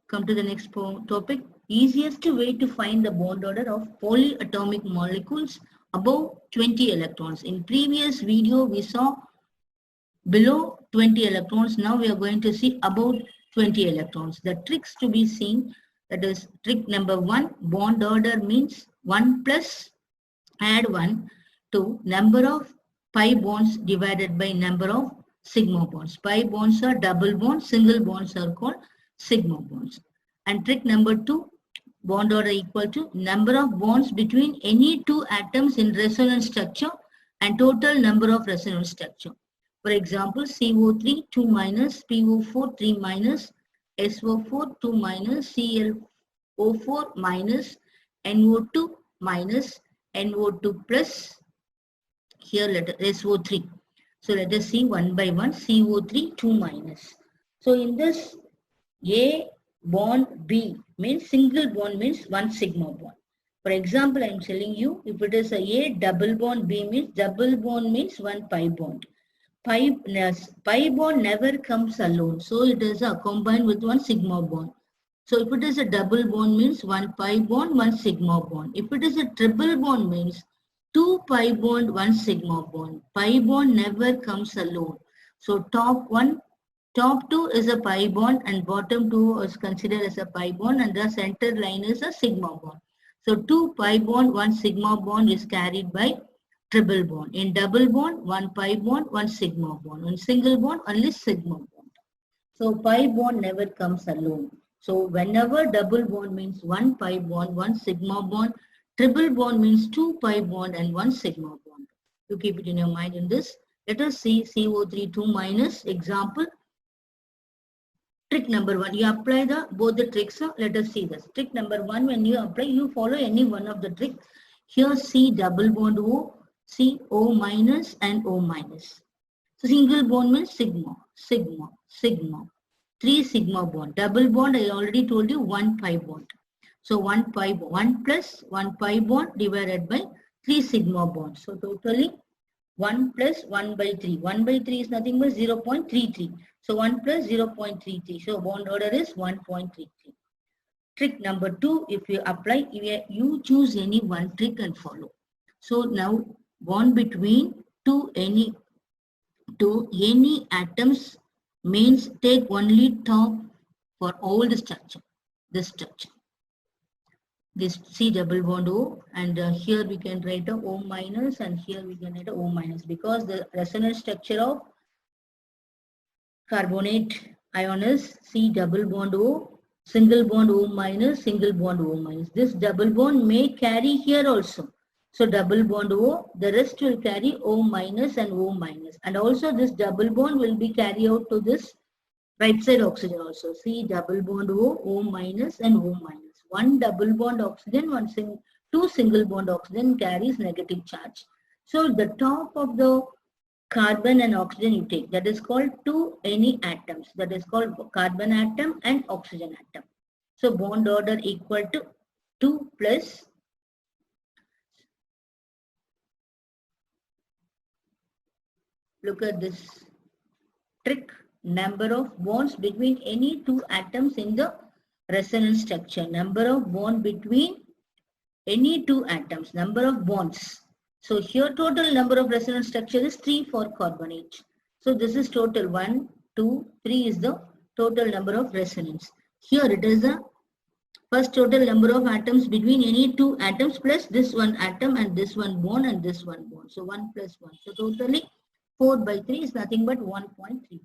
Come to the next topic. Easiest way to find the bond order of polyatomic molecules above 20 electrons. In previous video, we saw below 20 electrons. Now we are going to see about 20 electrons. The tricks to be seen, that is trick number 1, bond order means 1 plus add 1 to number of pi bonds divided by number of sigma bonds. Pi bonds are double bonds, single bonds are called sigma bonds. And trick number 2, bond order equal to number of bonds between any two atoms in resonance structure and total number of resonance structure. For example, CO3 2 minus, PO4 3 minus, SO4 2 minus, ClO4 minus, NO2 minus, NO2 plus, here let us SO3. So let us see one by one. CO3 2 minus. So in this, A bond B means single bond means one sigma bond. For example, I am telling you, if it is a double bond, B means double bond means one pi bond. Pi bond never comes alone, so it is combined with one sigma bond. So if it is a double bond means one pi bond, one sigma bond. If it is a triple bond means two pi bond, one sigma bond. Pi bond never comes alone. So top 2 is a pi bond and bottom 2 is considered as a pi bond, and the center line is a sigma bond. So 2 pi bond, 1 sigma bond is carried by triple bond. In double bond, 1 pi bond, 1 sigma bond. In single bond, only sigma bond. So pi bond never comes alone. So whenever double bond means 1 pi bond, 1 sigma bond, triple bond means 2 pi bond and 1 sigma bond. You keep it in your mind in this. Let us see CO3 2 minus example. Trick number 1, you apply both the tricks. Let us see this. Trick number 1, when you apply, you follow any one of the tricks. Here C double bond O, C O minus and O minus. So single bond means sigma, sigma, sigma. 3 sigma bond. Double bond, I already told you, 1 pi bond. So 1 pi, 1 plus 1 pi bond divided by 3 sigma bond. So totally 1 plus 1 by 3. 1 by 3 is nothing but 0.33. So 1 plus 0.33. So bond order is 1.33. Trick number 2, if you apply, you choose any one trick and follow. So now bond between any atoms means take only top for all the structure. This structure. This C double bond O, and here we can write a O minus, and here we can write a O minus, because the resonance structure of carbonate ion is C double bond O, single bond O minus, single bond O minus. This double bond may carry here also. So double bond O, the rest will carry O minus and O minus. And also this double bond will be carried out to this right side oxygen also. C double bond O, O minus and O minus. One double bond oxygen, two single bond oxygen carries negative charge. So the top of the carbon and oxygen you take, that is called two any atoms. That is called carbon atom and oxygen atom. So bond order equal to 2 plus look at this trick, number of bonds between any two atoms in the resonance structure. Number of bond between any two atoms, number of bonds. So here total number of resonance structure is 3 for carbonate. So this is total 1, 2, 3 is the total number of resonance. Here it is the first total number of atoms between any two atoms plus this one atom and this one bond and this one bond. So 1 plus 1. So totally 4 by 3 is nothing but 1.33.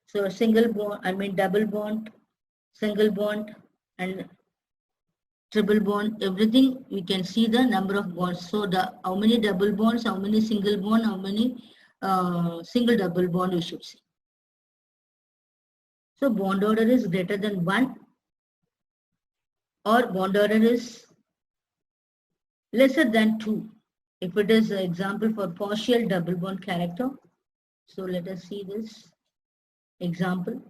So single bond, double bond, single bond and triple bond, everything we can see the number of bonds. So how many double bonds, how many single bond, how many single double bond we should see. So bond order is greater than 1 or bond order is lesser than 2. If it is an example for partial double bond character. So let us see this example.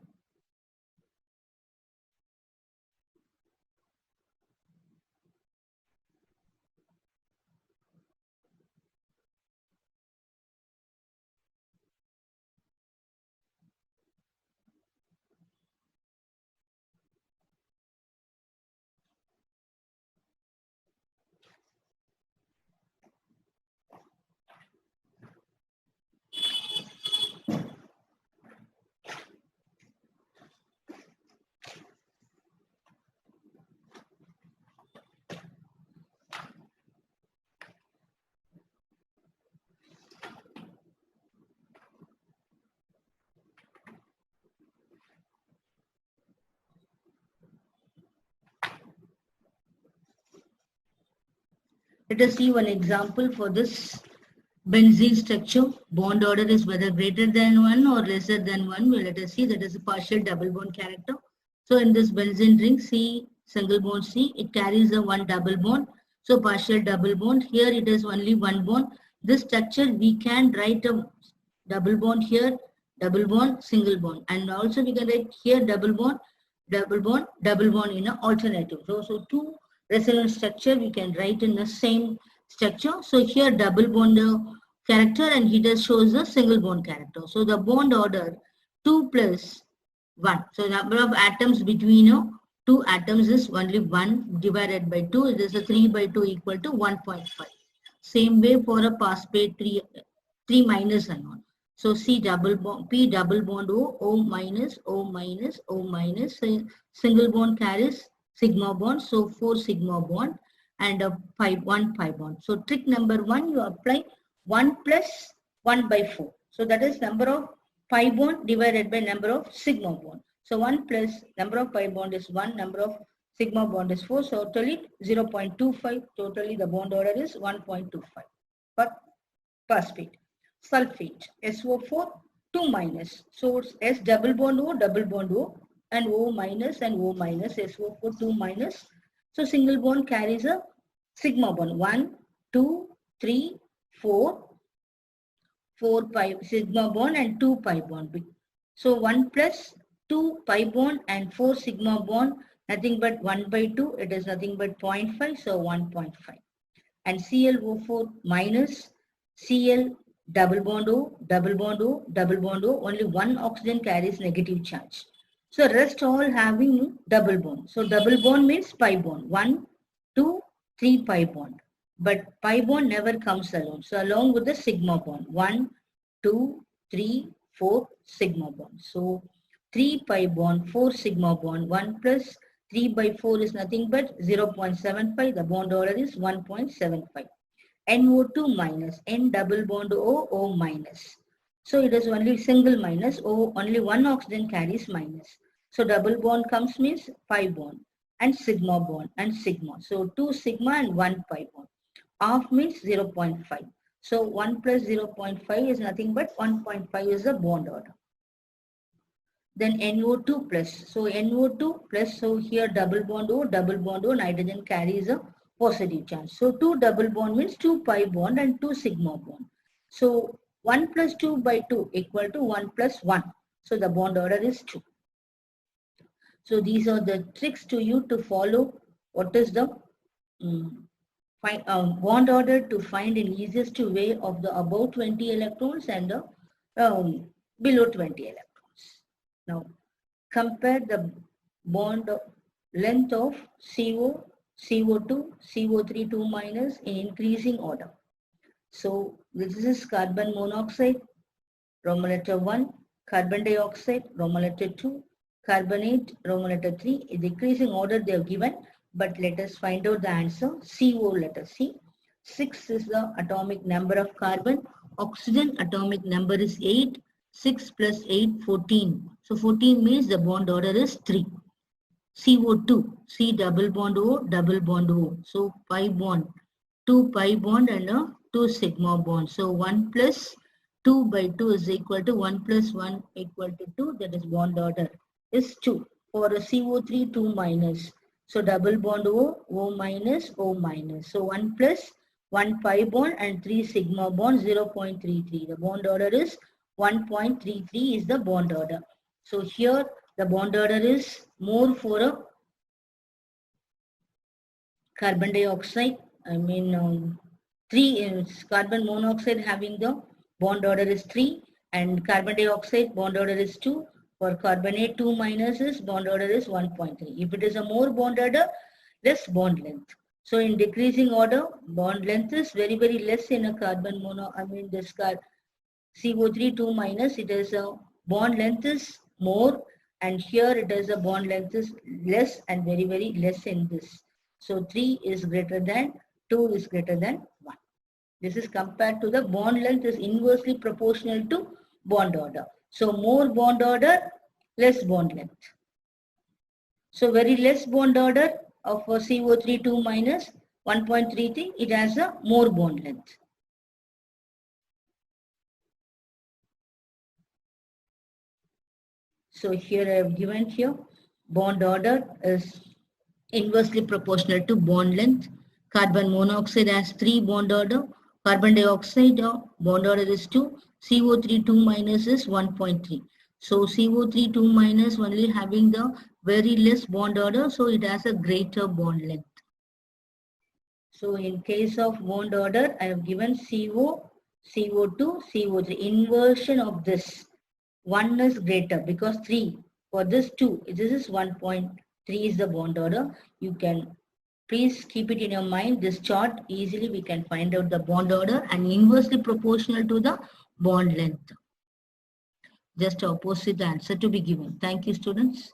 Let us see one example for this benzene structure. Bond order is whether greater than 1 or lesser than 1. Well, let us see that is a partial double bond character. So in this benzene ring, C single bond C, it carries a one double bond. So partial double bond. Here it is only one bond. This structure we can write a double bond here, double bond, single bond, and also we can write here double bond, double bond, double bond in an alternative. So two resonance structure we can write in the same structure. So here double bond character and he just shows the single bond character. So the bond order 2 plus 1. So number of atoms between two atoms is only 1 divided by 2. It is a 3 by 2 equal to 1.5. Same way for a phosphate 3 minus and 1. So C double bond, P double bond O, O minus, O minus, O minus. So single bond carries sigma bond. So 4 sigma bond and a 1 pi bond. So trick number 1, you apply 1 plus 1 by 4. So that is number of pi bond divided by number of sigma bond. So 1 plus number of pi bond is 1, number of sigma bond is 4. So totally 0.25. Totally the bond order is 1.25 for phosphate. Sulfate SO4 2 minus. So S double bond O and O minus SO4 2 minus. So single bond carries a sigma bond 1, 2, 3, 4 pi sigma bond and 2 pi bond. So 1 plus 2 pi bond and 4 sigma bond, nothing but 1 by 2. It is nothing but 0.5. So 1.5. And ClO4 minus Cl double bond O, only one oxygen carries negative charge. So rest all having double bond. So double bond means pi bond. 1, 2, 3 pi bond. But pi bond never comes alone. So along with the sigma bond. 1, 2, 3, 4 sigma bond. So 3 pi bond, 4 sigma bond. 1 plus 3 by 4 is nothing but 0.75. The bond order is 1.75. NO2 minus, N double bond O, O minus. So it is only single minus, O, only one oxygen carries minus. So double bond comes means pi bond and sigma bond and sigma. So 2 sigma and 1 pi bond. Half means 0.5. So 1 plus 0.5 is nothing but 1.5 is the bond order. Then NO2 plus. So NO2 plus, so here double bond O, nitrogen carries a positive charge. So 2 double bond means 2 pi bond and 2 sigma bond. So 1 plus 2 by 2 equal to 1 plus 1. So the bond order is 2. So these are the tricks to you to follow. What is the bond order to find an easiest way of the above 20 electrons and the below 20 electrons. Now compare the bond length of CO, CO2, CO3 2 minus in increasing order. So this is carbon monoxide, Roman letter 1, carbon dioxide, Roman letter 2, carbonate, Roman letter 3. In decreasing order they have given, but let us find out the answer. CO letter C. 6 is the atomic number of carbon. Oxygen atomic number is 8. 6 plus 8, 14. So 14 means the bond order is 3. CO2, C double bond O. So pi bond, 2 pi bond and a 2 sigma bond. So 1 plus 2 by 2 is equal to 1 plus 1 equal to 2. That is bond order is 2. For a CO3, 2 minus. So double bond O, O minus. So 1 plus 1 pi bond and 3 sigma bond, 0.33. The bond order is 1.33 is the bond order. So here the bond order is more for a carbon dioxide. I mean 3 is carbon monoxide having the bond order is 3 and carbon dioxide bond order is 2. For carbonate 2 minus is bond order is 1.3. If it is a more bond order, less bond length. So in decreasing order, bond length is very less in a carbon mono. I mean this CO3 2 minus, it is a bond length is more and here it is a bond length is less and very less in this. So 3 is greater than, 2 is greater than 1. This is compared to the bond length is inversely proportional to bond order. So more bond order, less bond length. So very less bond order of CO3 2 minus, 1.3 thing, it has a more bond length. So here I have given here bond order is inversely proportional to bond length. Carbon monoxide has 3 bond order. Carbon dioxide bond order is 2. CO3 2 minus is 1.3. So CO3 2 minus only having the very less bond order, so it has a greater bond length. So in case of bond order, I have given CO, CO2, CO3. Inversion of this. 1 is greater because 3. For this 2, this is 1.3 is the bond order. You can please keep it in your mind. This chart easily we can find out the bond order and inversely proportional to the bond length. Just opposite the answer to be given. Thank you, students.